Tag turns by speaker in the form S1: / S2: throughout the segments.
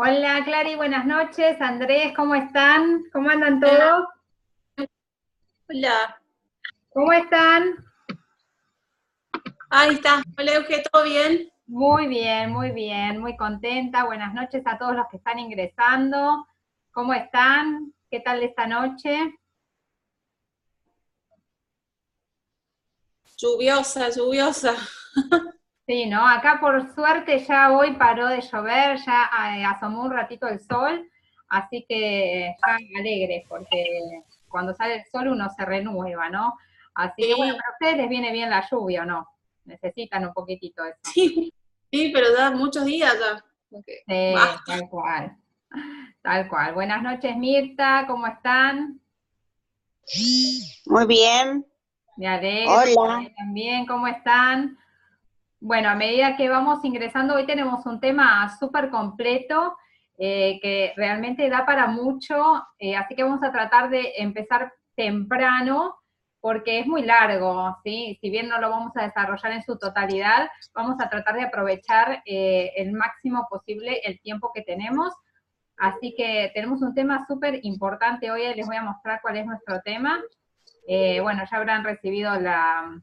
S1: Hola, Clary, buenas noches. Andrés, ¿cómo están? ¿Cómo andan
S2: Hola,
S1: todos?
S2: hola.
S1: ¿Cómo están?
S2: Ahí está. Hola, Euge, ¿todo bien?
S1: Muy bien, muy contenta. Buenas noches a todos los que están ingresando. ¿Cómo están? ¿Qué tal esta noche?
S2: Lluviosa, lluviosa.
S1: Sí, ¿no? Acá por suerte ya hoy paró de llover, ya asomó un ratito el sol, así que ya alegre, porque cuando sale el sol uno se renueva, ¿no? Así que bueno,
S2: Sí,
S1: ¿para ustedes les viene bien la lluvia o no? Necesitan un poquitito eso.
S2: sí, sí, pero ya muchos días ya. Ok,
S1: Sí,
S2: basta.
S1: tal cual, tal cual. Buenas noches, Mirta, ¿cómo están?
S3: Muy bien,
S1: Me alegro,
S3: hola.
S1: también, ¿cómo están? Bueno, a medida que vamos ingresando, hoy tenemos un tema súper completo que realmente da para mucho, así que vamos a tratar de empezar temprano porque es muy largo, ¿sí? Si bien no lo vamos a desarrollar en su totalidad, vamos a tratar de aprovechar el máximo posible el tiempo que tenemos. Así que tenemos un tema súper importante hoy, les voy a mostrar cuál es nuestro tema. Bueno, ya habrán recibido la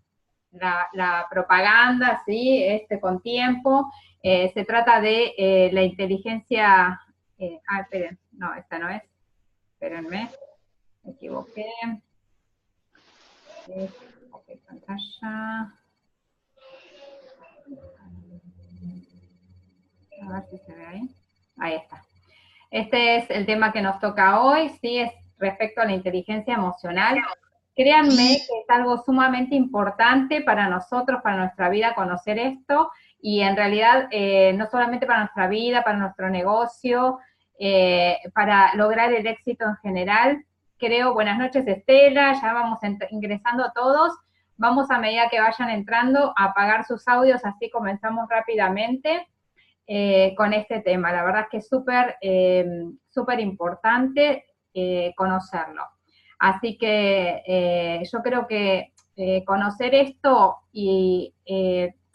S1: propaganda, ¿sí? Con tiempo. Se trata de la inteligencia, esperen, no, esta no es, espérenme, me equivoqué. Ok, pantalla, a ver si se ve ahí. Ahí está. Este es el tema que nos toca hoy, sí, es respecto a la inteligencia emocional. Créanme que es algo sumamente importante para nosotros, para nuestra vida, conocer esto, y en realidad no solamente para nuestra vida, para nuestro negocio, para lograr el éxito en general. Creo, buenas noches Estela, ya vamos ingresando todos. Vamos a medida que vayan entrando a apagar sus audios, así comenzamos rápidamente con este tema. La verdad es que es súper importante conocerlo. Así que yo creo que conocer esto y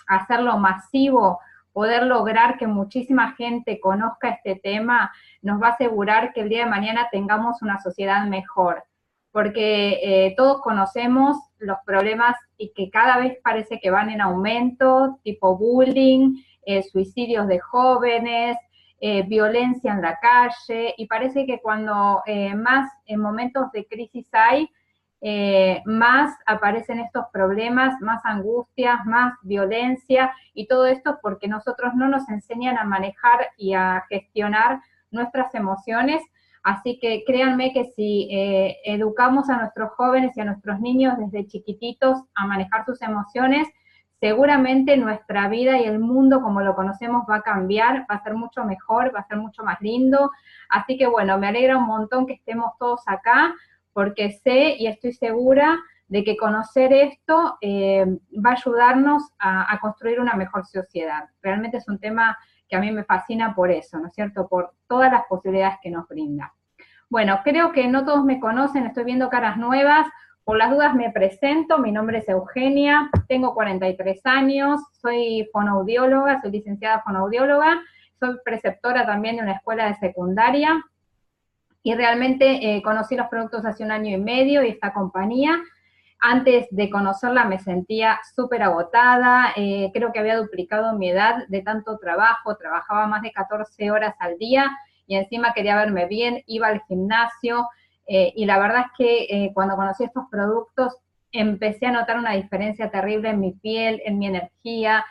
S1: hacerlo masivo, poder lograr que muchísima gente conozca este tema, nos va a asegurar que el día de mañana tengamos una sociedad mejor. Porque todos conocemos los problemas y que cada vez parece que van en aumento, tipo bullying, suicidios de jóvenes, violencia en la calle, y parece que cuando más en momentos de crisis hay, más aparecen estos problemas, más angustias, más violencia, y todo esto porque nosotros no nos enseñan a manejar y a gestionar nuestras emociones. Así que créanme que si educamos a nuestros jóvenes y a nuestros niños desde chiquititos a manejar sus emociones, seguramente nuestra vida y el mundo como lo conocemos va a cambiar, va a ser mucho mejor, va a ser mucho más lindo. Así que bueno, me alegra un montón que estemos todos acá, porque sé y estoy segura de que conocer esto va a ayudarnos a construir una mejor sociedad. Realmente es un tema que a mí me fascina por eso, ¿no es cierto? Por todas las posibilidades que nos brinda. Bueno, creo que no todos me conocen, estoy viendo caras nuevas. Por las dudas me presento, mi nombre es Eugenia, tengo 43 años, soy fonoaudióloga, soy licenciada fonoaudióloga, soy preceptora también de una escuela de secundaria y realmente conocí los productos hace un año y medio y esta compañía. Antes de conocerla me sentía súper agotada, creo que había duplicado mi edad de tanto trabajo, trabajaba más de 14 horas al día y encima quería verme bien, iba al gimnasio y la verdad es que cuando conocí estos productos empecé a notar una diferencia terrible en mi piel, en mi energía.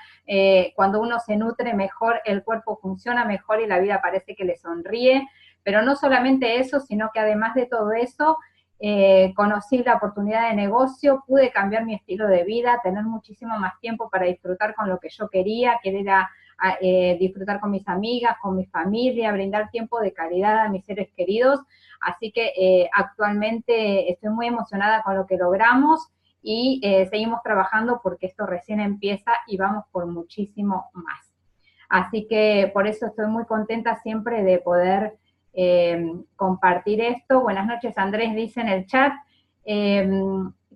S1: Cuando uno se nutre mejor, el cuerpo funciona mejor y la vida parece que le sonríe. Pero no solamente eso, sino que además de todo eso, conocí la oportunidad de negocio, pude cambiar mi estilo de vida, tener muchísimo más tiempo para disfrutar con lo que yo quería, querer disfrutar con mis amigas, con mi familia, brindar tiempo de calidad a mis seres queridos. Así que actualmente estoy muy emocionada con lo que logramos y seguimos trabajando porque esto recién empieza y vamos por muchísimo más. Así que por eso estoy muy contenta siempre de poder compartir esto. Buenas noches, Andrés, dice en el chat. Eh,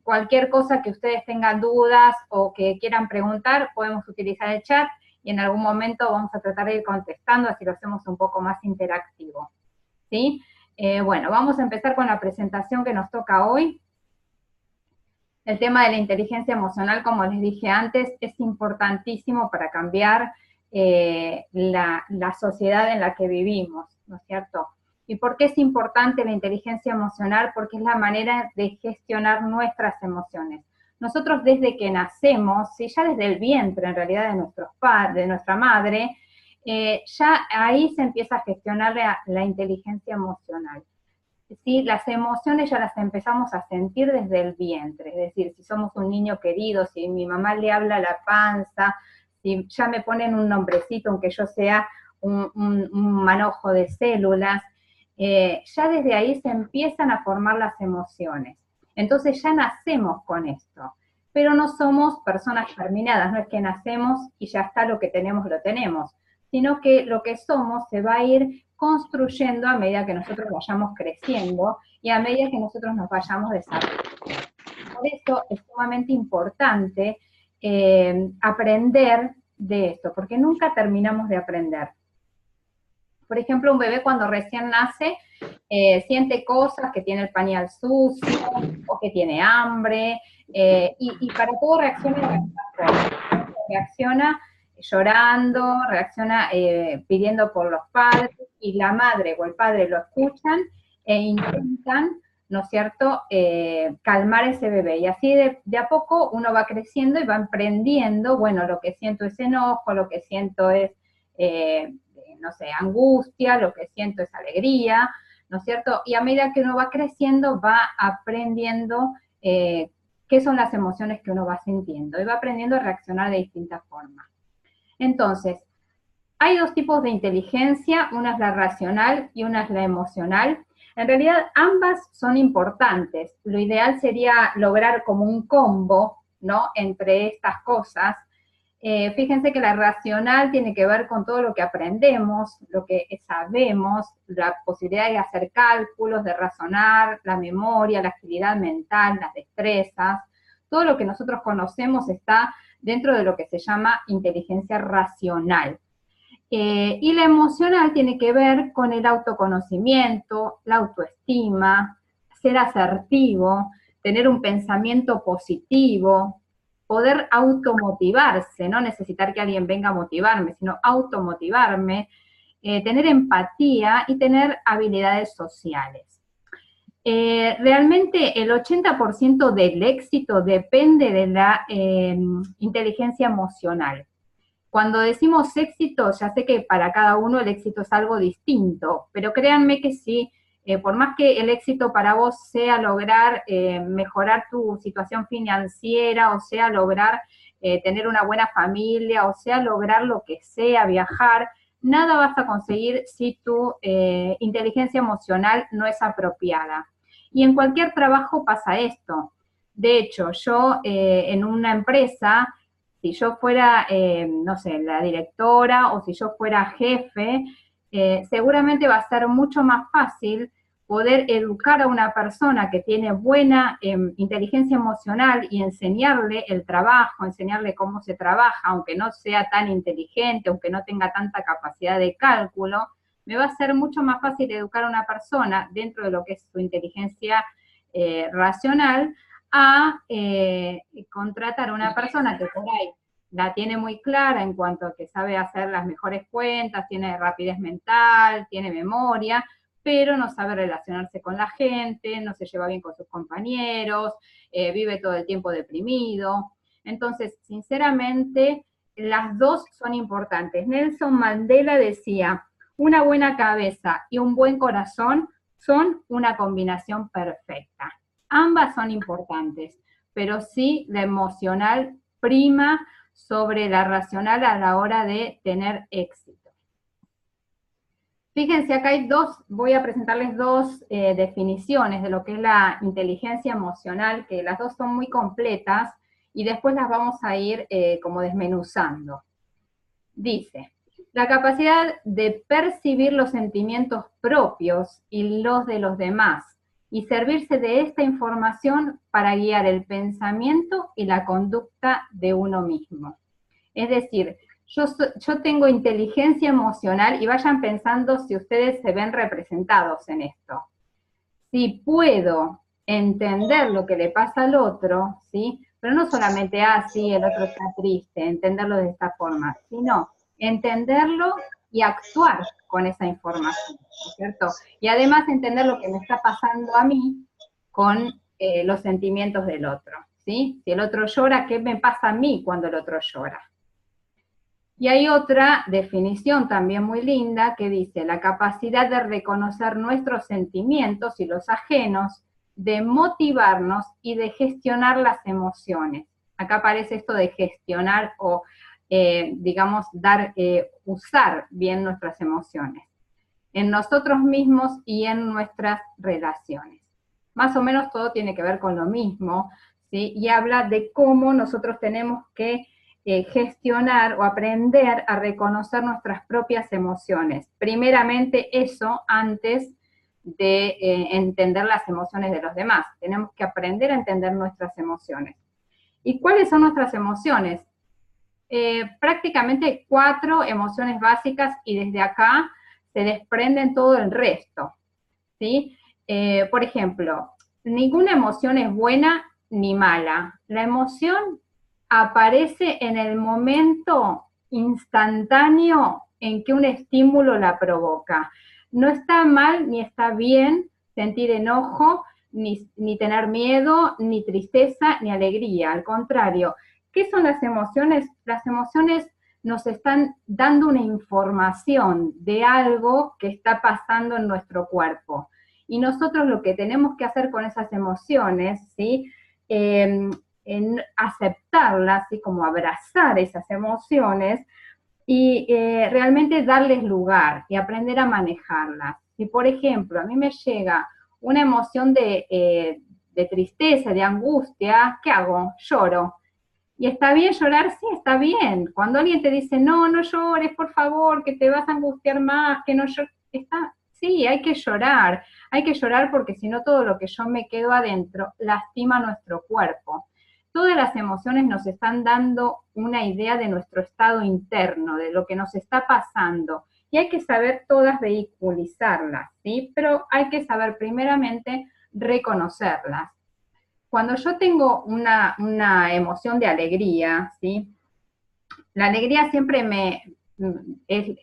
S1: Cualquier cosa que ustedes tengan dudas o que quieran preguntar, podemos utilizar el chat y en algún momento vamos a tratar de ir contestando, así lo hacemos un poco más interactivo, ¿sí? Bueno, vamos a empezar con la presentación que nos toca hoy. El tema de la inteligencia emocional, como les dije antes, es importantísimo para cambiar la sociedad en la que vivimos, ¿no es cierto? ¿Y por qué es importante la inteligencia emocional? Porque es la manera de gestionar nuestras emociones. Nosotros desde que nacemos, ¿sí? Ya desde el vientre en realidad de nuestros padres, de nuestra madre, ya ahí se empieza a gestionar la inteligencia emocional. ¿Sí? Las emociones ya las empezamos a sentir desde el vientre, es decir, si somos un niño querido, si mi mamá le habla a la panza, si ya me ponen un nombrecito, aunque yo sea un manojo de células, ya desde ahí se empiezan a formar las emociones. Entonces ya nacemos con esto, pero no somos personas terminadas, no es que nacemos y ya está, lo que tenemos, lo tenemos, sino que lo que somos se va a ir construyendo a medida que nosotros vayamos creciendo y a medida que nosotros nos vayamos desarrollando. Por eso es sumamente importante aprender de esto, porque nunca terminamos de aprender. Por ejemplo, un bebé cuando recién nace siente cosas, que tiene el pañal sucio, o que tiene hambre, y para todo reacciona de esta forma. Reacciona llorando, reacciona pidiendo por los padres, y la madre o el padre lo escuchan e intentan, ¿no es cierto?, calmar ese bebé. Y así de a poco uno va creciendo y va emprendiendo, bueno, lo que siento es enojo, lo que siento es, no sé, angustia, lo que siento es alegría, ¿no es cierto? Y a medida que uno va creciendo, va aprendiendo qué son las emociones que uno va sintiendo, y va aprendiendo a reaccionar de distintas formas. Entonces, hay dos tipos de inteligencia, una es la racional y una es la emocional. En realidad, ambas son importantes. Lo ideal sería lograr como un combo, ¿no?, entre estas cosas. Fíjense que la racional tiene que ver con todo lo que aprendemos, lo que sabemos, la posibilidad de hacer cálculos, de razonar, la memoria, la agilidad mental, las destrezas. Todo lo que nosotros conocemos está dentro de lo que se llama inteligencia racional. Y la emocional tiene que ver con el autoconocimiento, la autoestima, ser asertivo, tener un pensamiento positivo, poder automotivarse, no necesitar que alguien venga a motivarme, sino automotivarme, tener empatía y tener habilidades sociales. Realmente el 80% del éxito depende de la inteligencia emocional. Cuando decimos éxito, ya sé que para cada uno el éxito es algo distinto, pero créanme que sí, por más que el éxito para vos sea lograr mejorar tu situación financiera, o sea lograr tener una buena familia, o sea lograr lo que sea, viajar, nada vas a conseguir si tu inteligencia emocional no es apropiada. Y en cualquier trabajo pasa esto. De hecho, yo en una empresa, si yo fuera, no sé, la directora, o si yo fuera jefe, seguramente va a ser mucho más fácil poder educar a una persona que tiene buena inteligencia emocional y enseñarle el trabajo, enseñarle cómo se trabaja, aunque no sea tan inteligente, aunque no tenga tanta capacidad de cálculo. Me va a ser mucho más fácil educar a una persona dentro de lo que es su inteligencia racional, a contratar a una persona que por ahí la tiene muy clara en cuanto a que sabe hacer las mejores cuentas, tiene rapidez mental, tiene memoria, pero no sabe relacionarse con la gente, no se lleva bien con sus compañeros, vive todo el tiempo deprimido. Entonces, sinceramente, las dos son importantes. Nelson Mandela decía, una buena cabeza y un buen corazón son una combinación perfecta. Ambas son importantes, pero sí la emocional prima sobre la racional a la hora de tener éxito. Fíjense, acá hay voy a presentarles dos definiciones de lo que es la inteligencia emocional, que las dos son muy completas, y después las vamos a ir como desmenuzando. Dice, la capacidad de percibir los sentimientos propios y los de los demás, y servirse de esta información para guiar el pensamiento y la conducta de uno mismo. Es decir, yo tengo inteligencia emocional, y vayan pensando si ustedes se ven representados en esto. Si puedo entender lo que le pasa al otro, ¿sí? Pero no solamente, sí, el otro está triste, entenderlo de esta forma, sino entenderlo y actuar con esa información, ¿no es cierto? Y además entender lo que me está pasando a mí con los sentimientos del otro, ¿sí? Si el otro llora, ¿qué me pasa a mí cuando el otro llora? Y hay otra definición también muy linda que dice, la capacidad de reconocer nuestros sentimientos y los ajenos, de motivarnos y de gestionar las emociones. Acá aparece esto de gestionar o, digamos, usar bien nuestras emociones, en nosotros mismos y en nuestras relaciones. Más o menos todo tiene que ver con lo mismo, ¿sí? Y habla de cómo nosotros tenemos que gestionar o aprender a reconocer nuestras propias emociones. Primeramente eso antes de entender las emociones de los demás. Tenemos que aprender a entender nuestras emociones. ¿Y cuáles son nuestras emociones? Prácticamente 4 emociones básicas, y desde acá se desprenden todo el resto, ¿sí? Por ejemplo, ninguna emoción es buena ni mala. La emoción aparece en el momento instantáneo en que un estímulo la provoca. No está mal ni está bien sentir enojo, ni tener miedo, ni tristeza, ni alegría. Al contrario, ¿qué son las emociones? Las emociones nos están dando una información de algo que está pasando en nuestro cuerpo. Y nosotros lo que tenemos que hacer con esas emociones, ¿sí? En aceptarlas, ¿sí? Como abrazar esas emociones y realmente darles lugar y aprender a manejarlas. Si, por ejemplo, a mí me llega una emoción de tristeza, de angustia, ¿qué hago? Lloro. ¿Y está bien llorar? Sí, está bien. Cuando alguien te dice, no, no llores, por favor, que te vas a angustiar más, que no llores, sí, hay que llorar porque si no todo lo que yo me quedo adentro lastima nuestro cuerpo. Todas las emociones nos están dando una idea de nuestro estado interno, de lo que nos está pasando, y hay que saber todas vehiculizarlas, ¿sí? Pero hay que saber primeramente reconocerlas. Cuando yo tengo una emoción de alegría, ¿sí? La alegría siempre es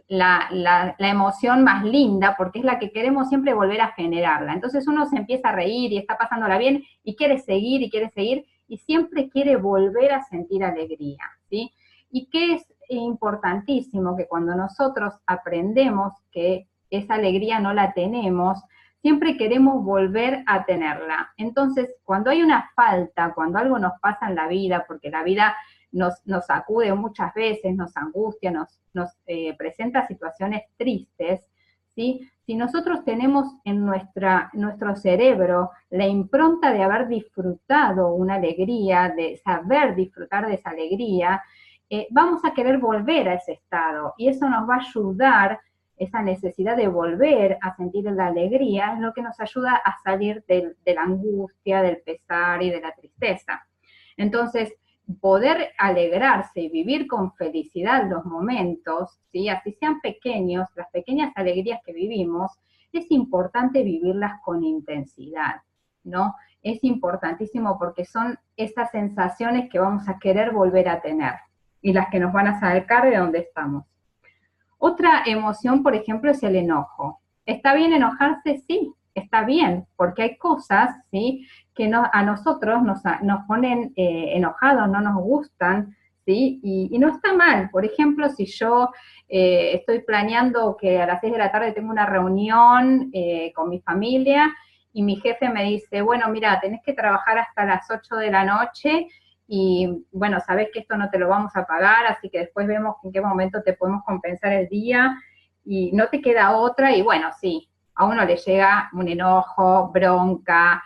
S1: la emoción más linda, porque es la que queremos siempre volver a generarla. Entonces uno se empieza a reír y está pasándola bien y quiere seguir y siempre quiere volver a sentir alegría, ¿sí? Y que es importantísimo que cuando nosotros aprendemos que esa alegría no la tenemos, siempre queremos volver a tenerla. Entonces, cuando hay una falta, cuando algo nos pasa en la vida, porque la vida nos sacude muchas veces, nos angustia, nos presenta situaciones tristes, ¿sí? Si nosotros tenemos en nuestro cerebro la impronta de haber disfrutado una alegría, de saber disfrutar de esa alegría, vamos a querer volver a ese estado, y eso nos va a ayudar, esa necesidad de volver a sentir la alegría, es lo que nos ayuda a salir de la angustia, del pesar y de la tristeza. Entonces, poder alegrarse y vivir con felicidad los momentos, ¿sí? Así sean pequeños, las pequeñas alegrías que vivimos, es importante vivirlas con intensidad, ¿no? Es importantísimo porque son esas sensaciones que vamos a querer volver a tener y las que nos van a sacar de donde estamos. Otra emoción, por ejemplo, es el enojo. ¿Está bien enojarse? Sí, está bien, porque hay cosas, ¿sí?, que a nosotros nos ponen enojados, no nos gustan, ¿sí? Y no está mal. Por ejemplo, si yo estoy planeando que a las 6 de la tarde tengo una reunión con mi familia y mi jefe me dice, bueno, mira, tenés que trabajar hasta las 8 de la noche y, bueno, sabés que esto no te lo vamos a pagar, así que después vemos en qué momento te podemos compensar el día y no te queda otra, y bueno, sí, a uno le llega un enojo, bronca,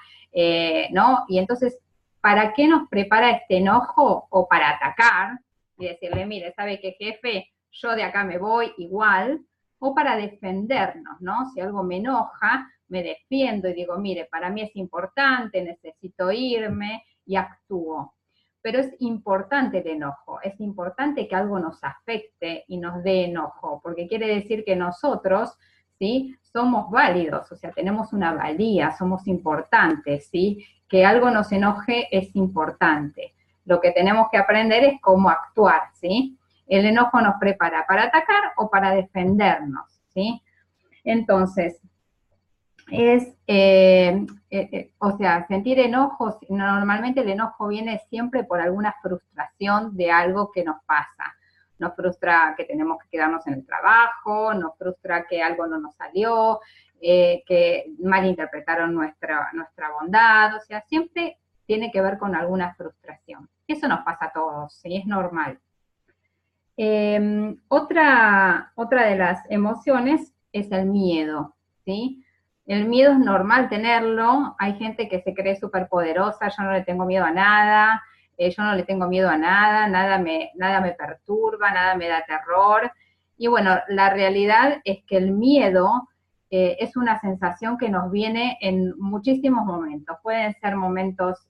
S1: ¿no? Y entonces, ¿para qué nos prepara este enojo? O para atacar y decirle, mire, ¿sabe qué, jefe? Yo de acá me voy igual, o para defendernos, ¿no? Si algo me enoja, me defiendo y digo, mire, para mí es importante, necesito irme, y actúo. pero es importante el enojo, es importante que algo nos afecte y nos dé enojo, porque quiere decir que nosotros, ¿sí?, somos válidos, o sea, tenemos una valía, somos importantes, ¿sí? Que algo nos enoje es importante. Lo que tenemos que aprender es cómo actuar, ¿sí? El enojo nos prepara para atacar o para defendernos, ¿sí? Entonces, o sea, sentir enojo, normalmente el enojo viene siempre por alguna frustración de algo que nos pasa. Nos frustra que tenemos que quedarnos en el trabajo, nos frustra que algo no nos salió, que malinterpretaron nuestra bondad, o sea, siempre tiene que ver con alguna frustración. Eso nos pasa a todos, ¿sí? Es normal. Otra de las emociones es el miedo, ¿sí? El miedo es normal tenerlo, hay gente que se cree súper poderosa, yo no le tengo miedo a nada, yo no le tengo miedo a nada, nada me perturba, nada me da terror. Y bueno, la realidad es que el miedo es una sensación que nos viene en muchísimos momentos. Pueden ser momentos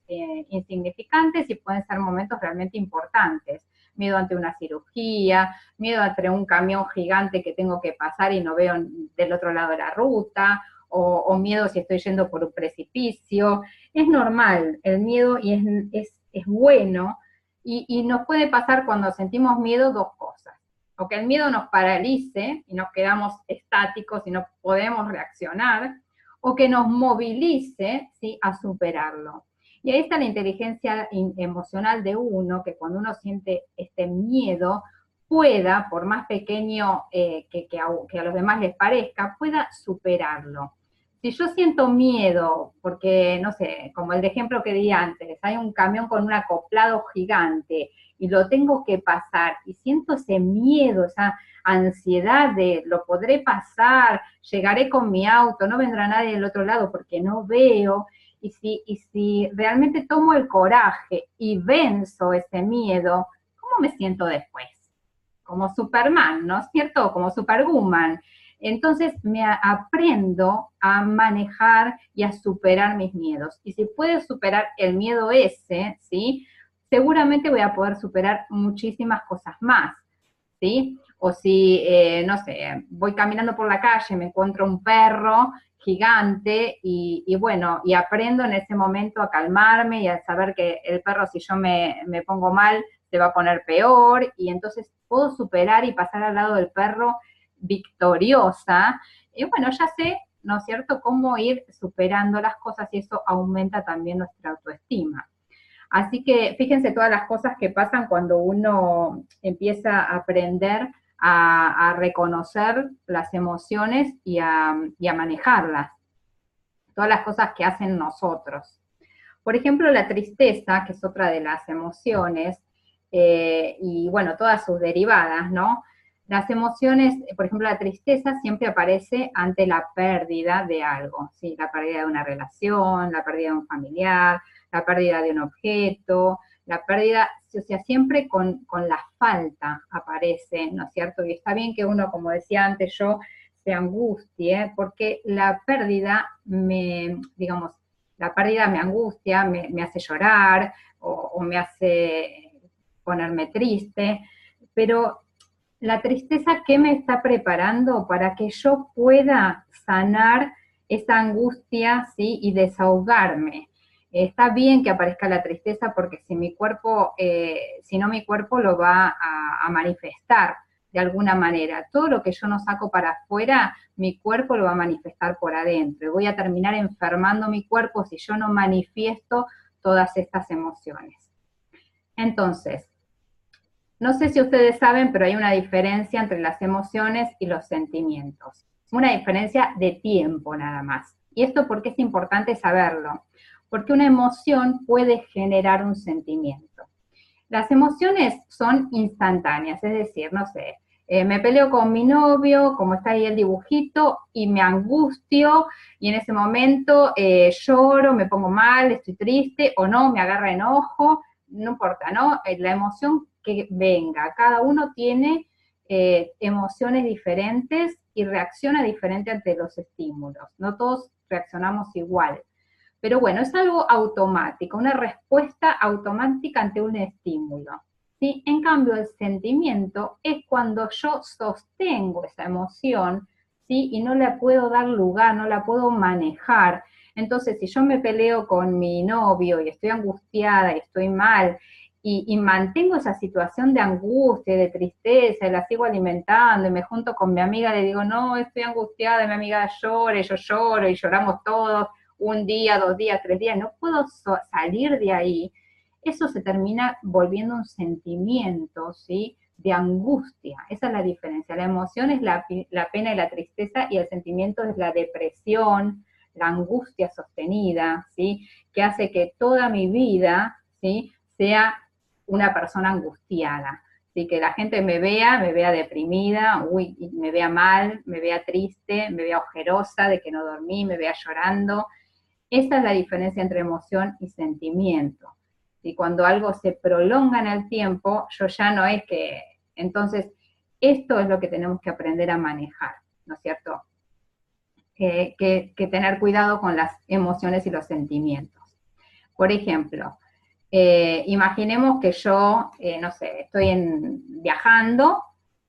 S1: insignificantes y pueden ser momentos realmente importantes. Miedo ante una cirugía, miedo ante un camión gigante que tengo que pasar y no veo del otro lado de la ruta, o miedo si estoy yendo por un precipicio. Es normal el miedo y es bueno, y nos puede pasar cuando sentimos miedo dos cosas. O que el miedo nos paralice y nos quedamos estáticos y no podemos reaccionar, o que nos movilice, ¿sí?, a superarlo. Y ahí está la inteligencia emocional de uno, que cuando uno siente este miedo, pueda, por más pequeño que a los demás les parezca, pueda superarlo. Si yo siento miedo, porque, no sé, como el ejemplo que di antes, hay un camión con un acoplado gigante y lo tengo que pasar, y siento ese miedo, esa ansiedad de lo podré pasar, llegaré con mi auto, no vendrá nadie del otro lado porque no veo, y si realmente tomo el coraje y venzo ese miedo, ¿cómo me siento después? Como Superman, ¿no es cierto? Como Superwoman. Entonces me aprendo a manejar y a superar mis miedos. Y si puedo superar el miedo ese, ¿sí?, seguramente voy a poder superar muchísimas cosas más, ¿sí? O si, no sé, voy caminando por la calle, me encuentro un perro gigante y bueno, y aprendo en ese momento a calmarme y a saber que el perro, si yo me pongo mal, se va a poner peor, y entonces puedo superar y pasar al lado del perro victoriosa. Y bueno, ya sé, ¿no es cierto?, cómo ir superando las cosas, y eso aumenta también nuestra autoestima. Así que fíjense todas las cosas que pasan cuando uno empieza a aprender a reconocer las emociones y a manejarlas. Todas las cosas que hacen nosotros. Por ejemplo, la tristeza, que es otra de las emociones, y bueno, todas sus derivadas, ¿no? Las emociones, por ejemplo, la tristeza siempre aparece ante la pérdida de algo, ¿sí? La pérdida de una relación, la pérdida de un familiar, la pérdida de un objeto, la pérdida, o sea, siempre con la falta aparece, ¿no es cierto? Y está bien que uno, como decía antes yo, se angustie, porque la pérdida la pérdida me angustia, me hace llorar, o me hace ponerme triste, pero la tristeza, ¿qué me está preparando para que yo pueda sanar esa angustia, ¿sí?, y desahogarme? Está bien que aparezca la tristeza, porque si mi cuerpo lo va a manifestar de alguna manera. Todo lo que yo no saco para afuera, mi cuerpo lo va a manifestar por adentro. Y voy a terminar enfermando mi cuerpo si yo no manifiesto todas estas emociones. Entonces, no sé si ustedes saben, pero hay una diferencia entre las emociones y los sentimientos. Una diferencia de tiempo nada más. ¿Y esto por qué es importante saberlo? Porque una emoción puede generar un sentimiento. Las emociones son instantáneas, es decir, no sé, me peleo con mi novio, como está ahí el dibujito, y me angustio, y en ese momento lloro, me pongo mal, estoy triste, o no, me agarra enojo, no importa, ¿no? La emoción que venga, cada uno tiene emociones diferentes y reacciona diferente ante los estímulos, no todos reaccionamos igual. Pero bueno, es algo automático, una respuesta automática ante un estímulo, ¿sí? En cambio, el sentimiento es cuando yo sostengo esa emoción, ¿sí? Y no la puedo dar lugar, no la puedo manejar. Entonces, si yo me peleo con mi novio y estoy angustiada y estoy mal, y mantengo esa situación de angustia, de tristeza, y la sigo alimentando, y me junto con mi amiga, le digo, no, estoy angustiada, y mi amiga llora, y yo lloro, y lloramos todos, un día, 2 días, 3 días, no puedo salir de ahí, eso se termina volviendo un sentimiento, ¿sí?, de angustia. Esa es la diferencia. La emoción es la pena y la tristeza, y el sentimiento es la depresión, la angustia sostenida, ¿sí?, que hace que toda mi vida, ¿sí?, sea una persona angustiada. Así que la gente me vea deprimida, me vea mal, me vea triste, me vea ojerosa de que no dormí, me vea llorando. Esa es la diferencia entre emoción y sentimiento. Y cuando algo se prolonga en el tiempo, yo ya no es que... Entonces, esto es lo que tenemos que aprender a manejar, ¿no es cierto? Que tener cuidado con las emociones y los sentimientos. Por ejemplo, imaginemos que yo, no sé, estoy viajando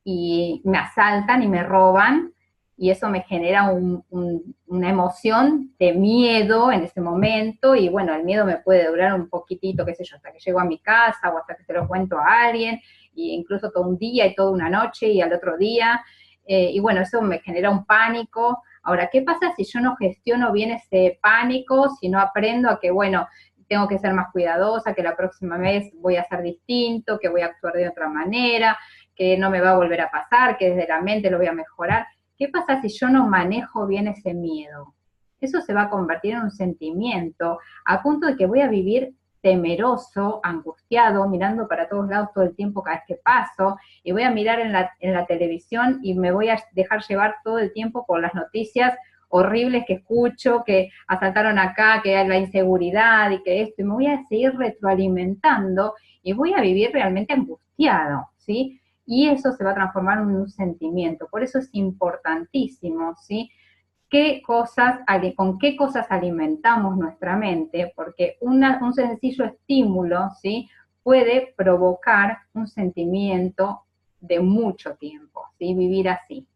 S1: y me asaltan y me roban, y eso me genera una emoción de miedo en ese momento, y bueno, el miedo me puede durar un poquitito, qué sé yo, hasta que llego a mi casa o hasta que se lo cuento a alguien, e incluso todo un día y toda una noche y al otro día, y bueno, eso me genera un pánico. Ahora, ¿qué pasa si yo no gestiono bien ese pánico, si no aprendo a que, bueno, tengo que ser más cuidadosa, que la próxima vez voy a hacer distinto, que voy a actuar de otra manera, que no me va a volver a pasar, que desde la mente lo voy a mejorar? ¿Qué pasa si yo no manejo bien ese miedo? Eso se va a convertir en un sentimiento, a punto de que voy a vivir temeroso, angustiado, mirando para todos lados todo el tiempo cada vez que paso, y voy a mirar en la televisión y me voy a dejar llevar todo el tiempo por las noticias horribles que escucho, que asaltaron acá, que hay la inseguridad y que esto, y me voy a seguir retroalimentando y voy a vivir realmente angustiado, ¿sí? Y eso se va a transformar en un sentimiento. Por eso es importantísimo, ¿sí?, con qué cosas alimentamos nuestra mente, porque un sencillo estímulo, ¿sí?, puede provocar un sentimiento de mucho tiempo, ¿sí?, vivir así.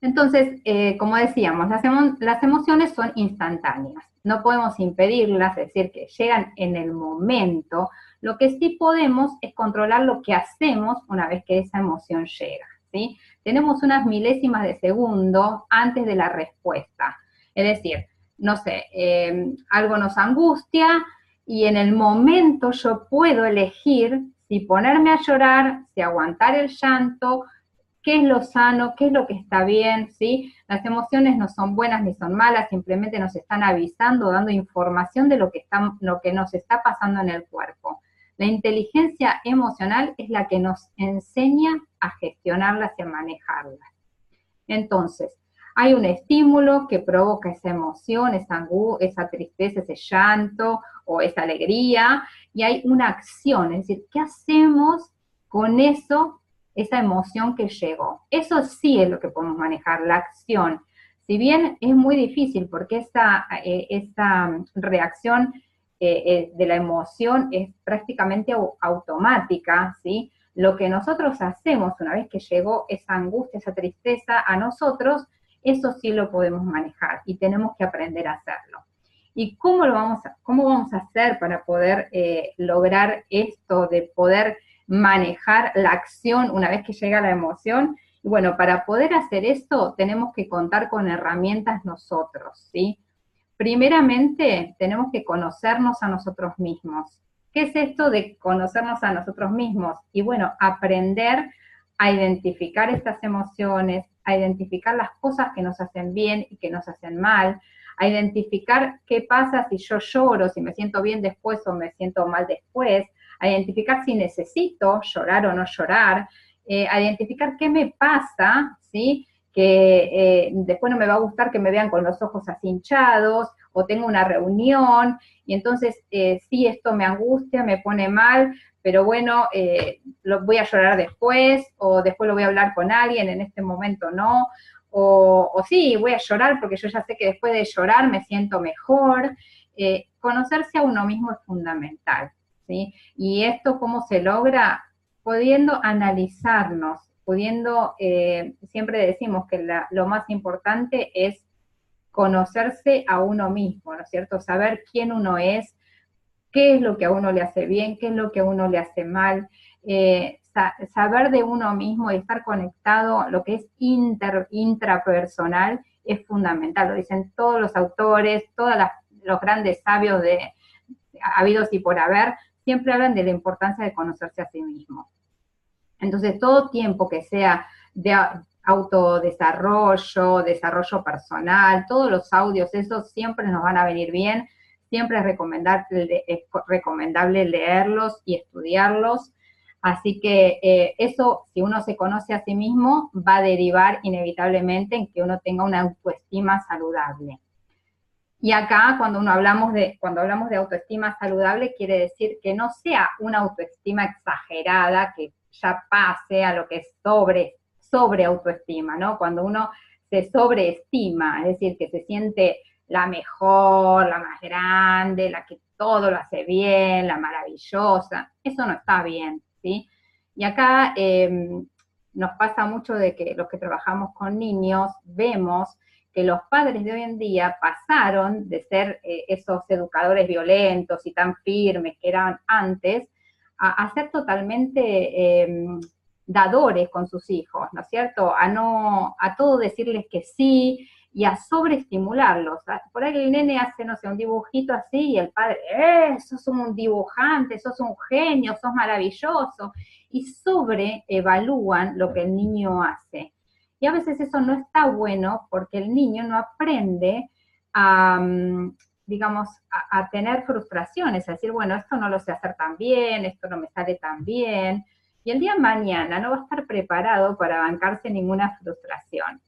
S1: Entonces, como decíamos, las emociones son instantáneas, no podemos impedirlas, es decir, que llegan en el momento. Lo que sí podemos es controlar lo que hacemos una vez que esa emoción llega, ¿sí? Tenemos unas milésimas de segundo antes de la respuesta, es decir, no sé, algo nos angustia y en el momento yo puedo elegir si ponerme a llorar, si aguantar el llanto, qué es lo sano, qué es lo que está bien, ¿sí? Las emociones no son buenas ni son malas, simplemente nos están avisando, dando información de lo que nos está pasando en el cuerpo. La inteligencia emocional es la que nos enseña a gestionarlas y a manejarlas. Entonces, hay un estímulo que provoca esa emoción, esa tristeza, ese llanto o esa alegría, y hay una acción, es decir, ¿qué hacemos con eso? Esa emoción que llegó. Eso sí es lo que podemos manejar, la acción. Si bien es muy difícil porque esa reacción de la emoción es prácticamente automática, ¿sí? Lo que nosotros hacemos una vez que llegó esa angustia, esa tristeza a nosotros, eso sí lo podemos manejar y tenemos que aprender a hacerlo. ¿Y cómo vamos a hacer para poder lograr esto de poder manejar la acción una vez que llega la emoción? Y bueno, para poder hacer esto tenemos que contar con herramientas nosotros, ¿sí? Primeramente, tenemos que conocernos a nosotros mismos. ¿Qué es esto de conocernos a nosotros mismos? Y bueno, aprender a identificar estas emociones, a identificar las cosas que nos hacen bien y que nos hacen mal, a identificar qué pasa si yo lloro, si me siento bien después o me siento mal después, a identificar si necesito llorar o no llorar, a identificar qué me pasa, ¿sí?, que después no me va a gustar que me vean con los ojos así hinchados, o tengo una reunión, y entonces sí, esto me angustia, me pone mal, pero bueno, lo voy a llorar después, o después lo voy a hablar con alguien, en este momento no, o sí, voy a llorar porque yo ya sé que después de llorar me siento mejor. Conocerse a uno mismo es fundamental, ¿sí? Y esto, ¿cómo se logra? Pudiendo analizarnos, pudiendo, siempre decimos que lo más importante es conocerse a uno mismo, ¿no es cierto? Saber quién uno es, qué es lo que a uno le hace bien, qué es lo que a uno le hace mal, saber de uno mismo y estar conectado, lo que es intrapersonal, es fundamental, lo dicen todos los autores, los grandes sabios habidos y por haber, siempre hablan de la importancia de conocerse a sí mismo. Entonces, todo tiempo que sea de autodesarrollo, desarrollo personal, todos los audios, esos siempre nos van a venir bien, siempre es recomendable leerlos y estudiarlos, así que eso, si uno se conoce a sí mismo, va a derivar inevitablemente en que uno tenga una autoestima saludable. Y acá, cuando hablamos de autoestima saludable, quiere decir que no sea una autoestima exagerada, que ya pase a lo que es sobre autoestima, ¿no? Cuando uno se sobreestima, es decir, que se siente la mejor, la más grande, la que todo lo hace bien, la maravillosa, eso no está bien, ¿sí? Y acá nos pasa mucho de que los que trabajamos con niños vemos que los padres de hoy en día pasaron de ser esos educadores violentos y tan firmes que eran antes, a ser totalmente dadores con sus hijos, ¿no es cierto? A todo decirles que sí y a sobreestimularlos. Por ahí el nene hace, no sé, un dibujito así y el padre, sos un dibujante, sos un genio, sos maravilloso, y sobreevalúan lo que el niño hace. Y a veces eso no está bueno porque el niño no aprende a, digamos, a tener frustraciones, a decir, bueno, esto no lo sé hacer tan bien, esto no me sale tan bien, y el día de mañana no va a estar preparado para bancarse ninguna frustración.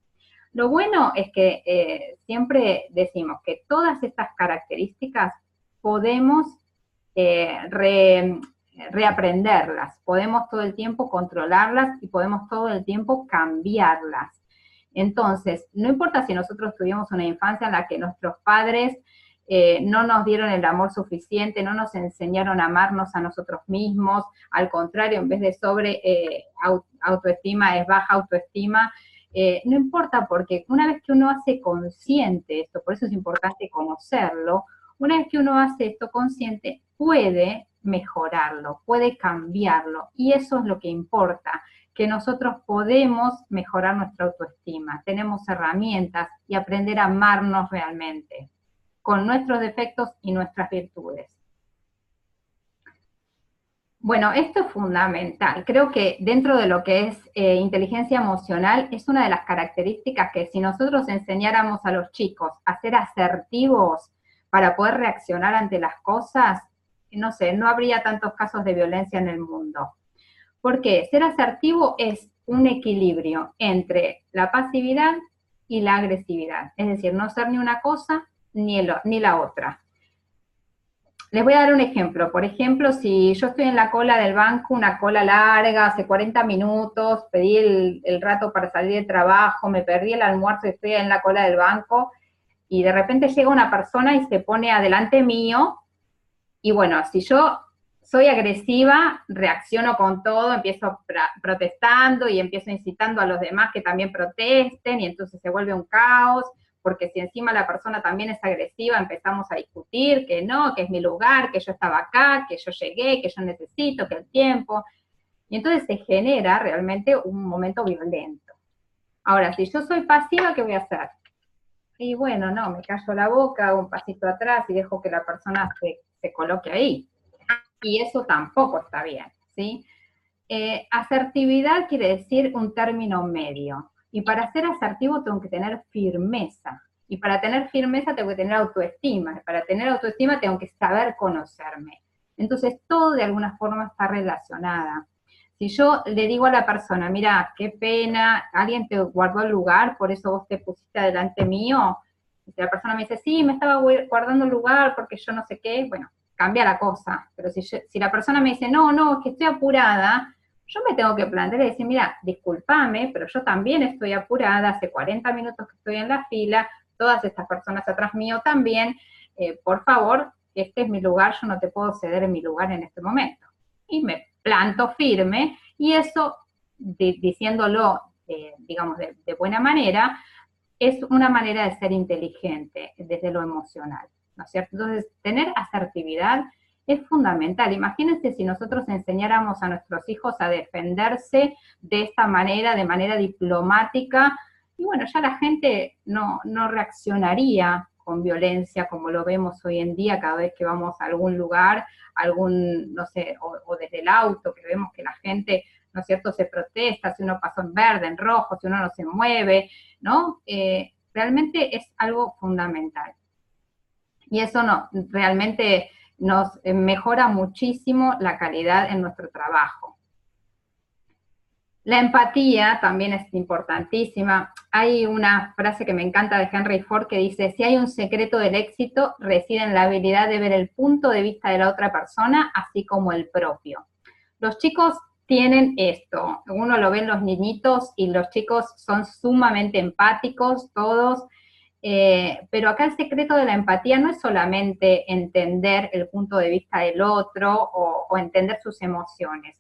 S1: Lo bueno es que siempre decimos que todas estas características podemos reaprenderlas, podemos todo el tiempo controlarlas y podemos todo el tiempo cambiarlas. Entonces, no importa si nosotros tuvimos una infancia en la que nuestros padres no nos dieron el amor suficiente, no nos enseñaron a amarnos a nosotros mismos, al contrario, en vez de autoestima es baja autoestima, no importa, porque una vez que uno hace consciente esto, por eso es importante conocerlo, una vez que uno hace esto consciente, puede mejorarlo, puede cambiarlo, y eso es lo que importa, que nosotros podemos mejorar nuestra autoestima, tenemos herramientas y aprender a amarnos realmente, con nuestros defectos y nuestras virtudes. Bueno, esto es fundamental. Creo que dentro de lo que es inteligencia emocional, es una de las características que si nosotros enseñáramos a los chicos a ser asertivos para poder reaccionar ante las cosas, no sé, no habría tantos casos de violencia en el mundo. ¿Por qué? Ser asertivo es un equilibrio entre la pasividad y la agresividad. Es decir, no ser ni una cosa ni la otra. Les voy a dar un ejemplo. Por ejemplo, si yo estoy en la cola del banco, una cola larga, hace 40 minutos, pedí el rato para salir del trabajo, me perdí el almuerzo y estoy en la cola del banco, y de repente llega una persona y se pone adelante mío, y bueno, si yo soy agresiva, reacciono con todo, empiezo protestando y empiezo incitando a los demás que también protesten, y entonces se vuelve un caos, porque si encima la persona también es agresiva, empezamos a discutir que no, que es mi lugar, que yo estaba acá, que yo llegué, que yo necesito, que el tiempo, y entonces se genera realmente un momento violento. Ahora, si yo soy pasiva, ¿qué voy a hacer? Y bueno, no, me callo la boca, hago un pasito atrás y dejo que la persona se coloque ahí. Y eso tampoco está bien, ¿sí? Asertividad quiere decir un término medio. Y para ser asertivo tengo que tener firmeza. Y para tener firmeza tengo que tener autoestima. Y para tener autoestima tengo que saber conocerme. Entonces todo de alguna forma está relacionada. Si yo le digo a la persona, mira, qué pena, alguien te guardó el lugar, por eso vos te pusiste adelante mío, y si la persona me dice, sí, me estaba guardando el lugar porque yo no sé qué, bueno, cambia la cosa. Pero si la persona me dice, no, es que estoy apurada, yo me tengo que plantear y decir, mira, discúlpame, pero yo también estoy apurada, hace 40 minutos que estoy en la fila, todas estas personas atrás mío también, por favor, este es mi lugar, yo no te puedo ceder en mi lugar en este momento. Y me planto firme, y eso, diciéndolo, digamos, de buena manera, es una manera de ser inteligente desde lo emocional, ¿no es cierto? Entonces, tener asertividad es fundamental. Imagínense si nosotros enseñáramos a nuestros hijos a defenderse de esta manera, de manera diplomática, y bueno, ya la gente no reaccionaría con violencia como lo vemos hoy en día cada vez que vamos a algún lugar, no sé, o desde el auto, que vemos que la gente, ¿no es cierto?, se protesta, si uno pasó en verde, en rojo, si uno no se mueve, ¿no? Realmente es algo fundamental. Y eso realmente nos mejora muchísimo la calidad en nuestro trabajo. La empatía también es importantísima. Hay una frase que me encanta de Henry Ford que dice, si hay un secreto del éxito, reside en la habilidad de ver el punto de vista de la otra persona, así como el propio. Los chicos tienen esto, uno lo ve en los niñitos y los chicos son sumamente empáticos todos, pero acá el secreto de la empatía no es solamente entender el punto de vista del otro o entender sus emociones,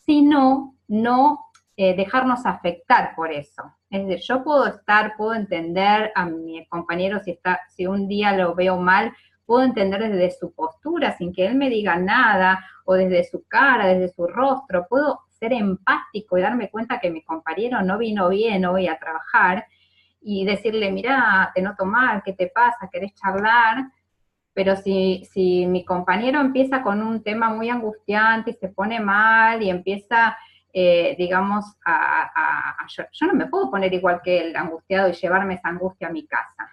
S1: sino no dejarnos afectar por eso. Es decir, yo puedo entender a mi compañero si un día lo veo mal, puedo entender desde su postura, sin que él me diga nada, o desde su cara, desde su rostro, puedo ser empático y darme cuenta que mi compañero no vino bien hoy a trabajar, y decirle, mirá, te noto mal, ¿qué te pasa? ¿Querés charlar? Pero si mi compañero empieza con un tema muy angustiante y se pone mal y empieza, digamos, yo no me puedo poner igual que el angustiado y llevarme esa angustia a mi casa,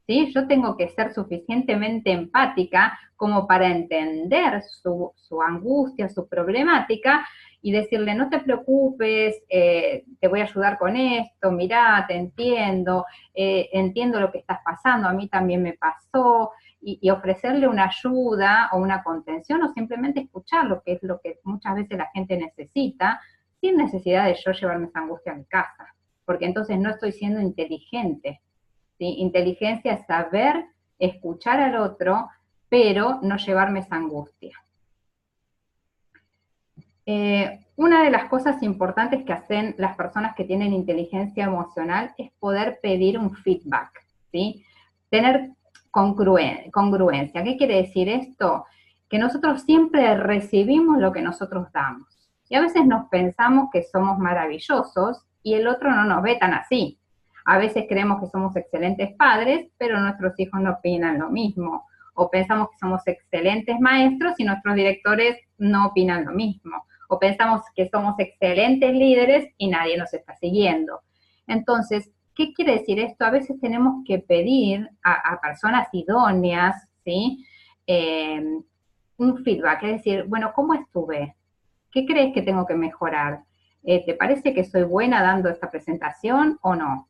S1: ¿sí? Yo tengo que ser suficientemente empática como para entender su angustia, su problemática, y decirle, no te preocupes, te voy a ayudar con esto, mirá, te entiendo, entiendo lo que estás pasando, a mí también me pasó, y ofrecerle una ayuda o una contención, o simplemente escucharlo, que es lo que muchas veces la gente necesita, sin necesidad de yo llevarme esa angustia a mi casa, porque entonces no estoy siendo inteligente, ¿sí? Inteligencia es saber escuchar al otro, pero no llevarme esa angustia. Una de las cosas importantes que hacen las personas que tienen inteligencia emocional es poder pedir un feedback, ¿sí? Tener congruencia. ¿Qué quiere decir esto? Que nosotros siempre recibimos lo que nosotros damos. Y a veces nos pensamos que somos maravillosos y el otro no nos ve tan así. A veces creemos que somos excelentes padres, pero nuestros hijos no opinan lo mismo. O pensamos que somos excelentes maestros y nuestros directores no opinan lo mismo. O pensamos que somos excelentes líderes y nadie nos está siguiendo. Entonces, ¿qué quiere decir esto? A veces tenemos que pedir a personas idóneas, ¿sí? Un feedback, es decir, bueno, ¿cómo estuve? ¿Qué crees que tengo que mejorar? ¿Te parece que soy buena dando esta presentación o no?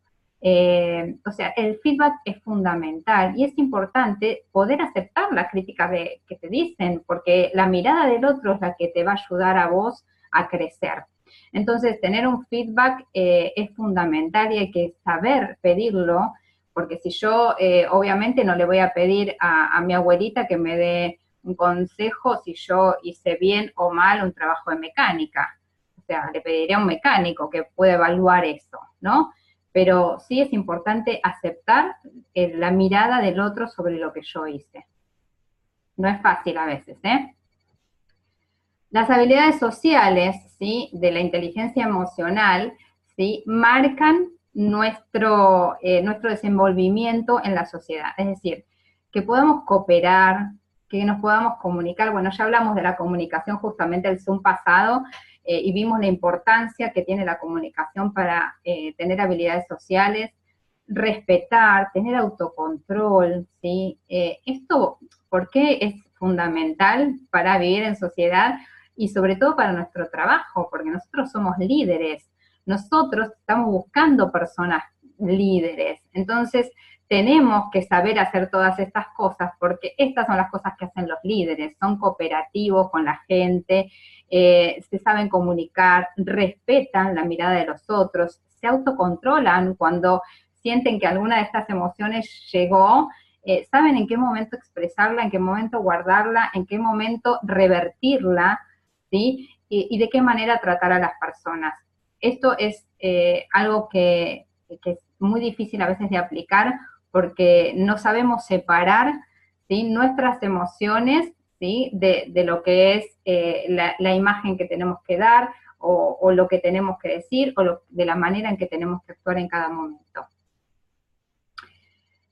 S1: O sea, el feedback es fundamental y es importante poder aceptar la crítica que te dicen, porque la mirada del otro es la que te va a ayudar a vos a crecer. Entonces, tener un feedback es fundamental y hay que saber pedirlo, porque si yo obviamente no le voy a pedir a mi abuelita que me dé un consejo si yo hice bien o mal un trabajo de mecánica. O sea, le pediría a un mecánico que pueda evaluar eso, ¿no? Pero sí es importante aceptar la mirada del otro sobre lo que yo hice. No es fácil a veces, ¿eh? Las habilidades sociales, ¿sí?, de la inteligencia emocional, ¿sí?, marcan nuestro desenvolvimiento en la sociedad. Es decir, que podamos cooperar, que nos podamos comunicar. Bueno, ya hablamos de la comunicación justamente el Zoom pasado, y vimos la importancia que tiene la comunicación para tener habilidades sociales, respetar, tener autocontrol, ¿sí? Esto, ¿por qué es fundamental para vivir en sociedad y sobre todo para nuestro trabajo? Porque nosotros somos líderes, nosotros estamos buscando personas líderes. Entonces, tenemos que saber hacer todas estas cosas, porque estas son las cosas que hacen los líderes, son cooperativos con la gente, se saben comunicar, respetan la mirada de los otros, se autocontrolan cuando sienten que alguna de estas emociones llegó, saben en qué momento expresarla, en qué momento guardarla, en qué momento revertirla, ¿sí? Y de qué manera tratar a las personas. Esto es algo que es muy difícil a veces de aplicar porque no sabemos separar, ¿sí?, nuestras emociones, ¿sí?, de lo que es la imagen que tenemos que dar o lo que tenemos que decir o de la manera en que tenemos que actuar en cada momento.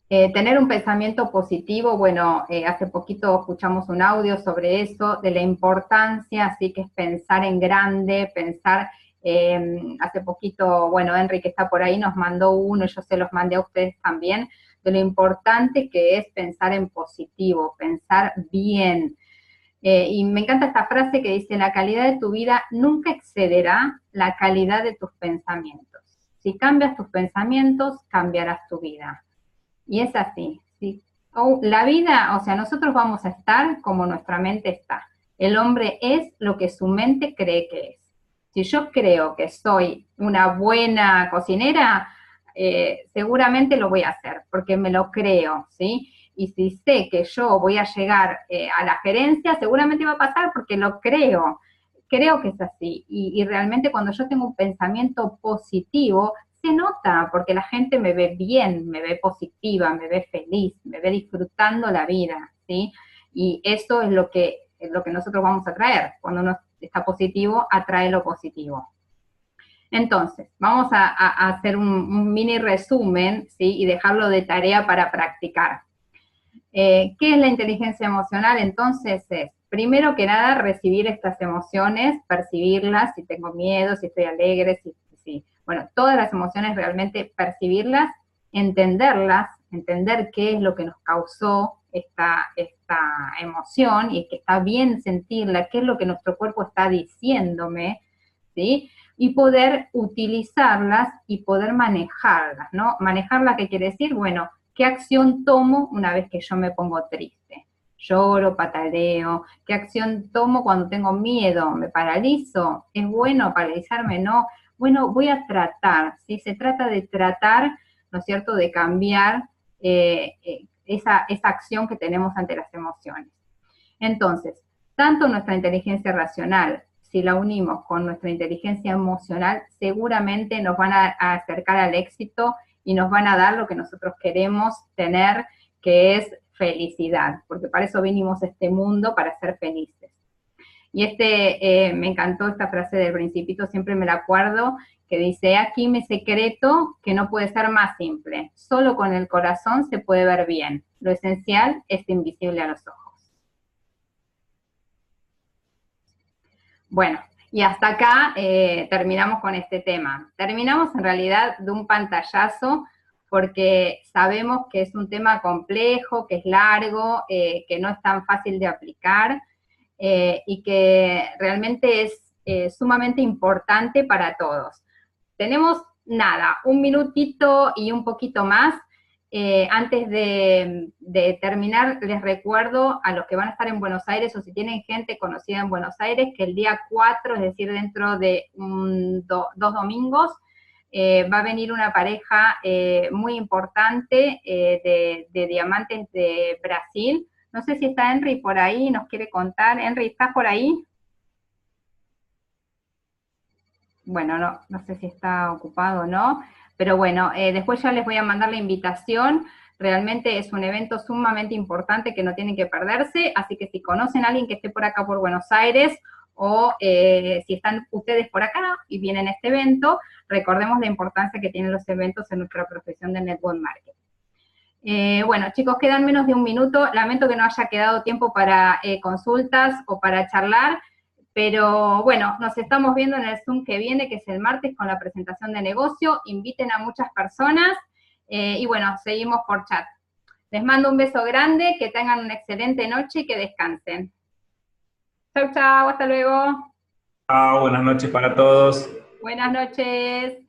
S1: Tener un pensamiento positivo, bueno, hace poquito escuchamos un audio sobre eso, de la importancia, así que es pensar en grande, pensar, hace poquito, bueno, Enrique está por ahí, nos mandó uno, yo se los mandé a ustedes también, de lo importante que es pensar en positivo, pensar bien. Y me encanta esta frase que dice, la calidad de tu vida nunca excederá la calidad de tus pensamientos. Si cambias tus pensamientos, cambiarás tu vida. Y es así, ¿sí? La vida, o sea, nosotros vamos a estar como nuestra mente está. El hombre es lo que su mente cree que es. Si yo creo que soy una buena cocinera, seguramente lo voy a hacer, porque me lo creo, ¿sí? Y si sé que yo voy a llegar a la gerencia, seguramente va a pasar porque lo creo. Creo que es así. Y realmente cuando yo tengo un pensamiento positivo, se nota, porque la gente me ve bien, me ve positiva, me ve feliz, me ve disfrutando la vida, ¿sí? Y eso es lo que nosotros vamos a traer. Cuando uno está positivo, atrae lo positivo. Entonces, vamos a hacer un mini resumen, ¿sí?, y dejarlo de tarea para practicar. ¿Qué es la inteligencia emocional? Entonces es, primero que nada, recibir estas emociones, percibirlas, si tengo miedo, si estoy alegre, bueno, todas las emociones realmente percibirlas, entenderlas, entender qué es lo que nos causó esta emoción y que está bien sentirla, qué es lo que nuestro cuerpo está diciéndome, ¿sí? Y poder utilizarlas y poder manejarlas, ¿no? Manejarlas, ¿qué quiere decir? Bueno, ¿qué acción tomo una vez que yo me pongo triste? Lloro, pataleo. ¿Qué acción tomo cuando tengo miedo? ¿Me paralizo? ¿Es bueno paralizarme? No. Bueno, voy a tratar, ¿sí? Se trata de tratar, ¿no es cierto?, de cambiar esa acción que tenemos ante las emociones. Entonces, tanto nuestra inteligencia racional, si la unimos con nuestra inteligencia emocional, seguramente nos van a acercar al éxito y nos van a dar lo que nosotros queremos tener, que es felicidad, porque para eso vinimos a este mundo, para ser felices. Y me encantó esta frase del Principito, siempre me la acuerdo, que dice, aquí mi secreto, que no puede ser más simple, solo con el corazón se puede ver bien, lo esencial es invisible a los ojos. Bueno, y hasta acá terminamos con este tema. Terminamos en realidad de un pantallazo, porque sabemos que es un tema complejo, que es largo, que no es tan fácil de aplicar, y que realmente es sumamente importante para todos. Tenemos, nada, un minutito y un poquito más. Antes de terminar, les recuerdo a los que van a estar en Buenos Aires, o si tienen gente conocida en Buenos Aires, que el día 4, es decir, dentro de 2 domingos, va a venir una pareja muy importante de diamantes de Brasil. No sé si está Henry por ahí, nos quiere contar. Henry, ¿estás por ahí? Bueno, no sé si está ocupado o no, pero bueno, después ya les voy a mandar la invitación. Realmente es un evento sumamente importante que no tienen que perderse, así que si conocen a alguien que esté por acá por Buenos Aires, o si están ustedes por acá y vienen a este evento, recordemos la importancia que tienen los eventos en nuestra profesión de Network Marketing. Bueno, chicos, quedan menos de un minuto. Lamento que no haya quedado tiempo para consultas o para charlar, pero bueno, nos estamos viendo en el Zoom que viene, que es el martes, con la presentación de negocio. Inviten a muchas personas y bueno, seguimos por chat. Les mando un beso grande, que tengan una excelente noche y que descansen. Chau, chau, hasta luego.
S4: Buenas noches para todos.
S1: Buenas noches.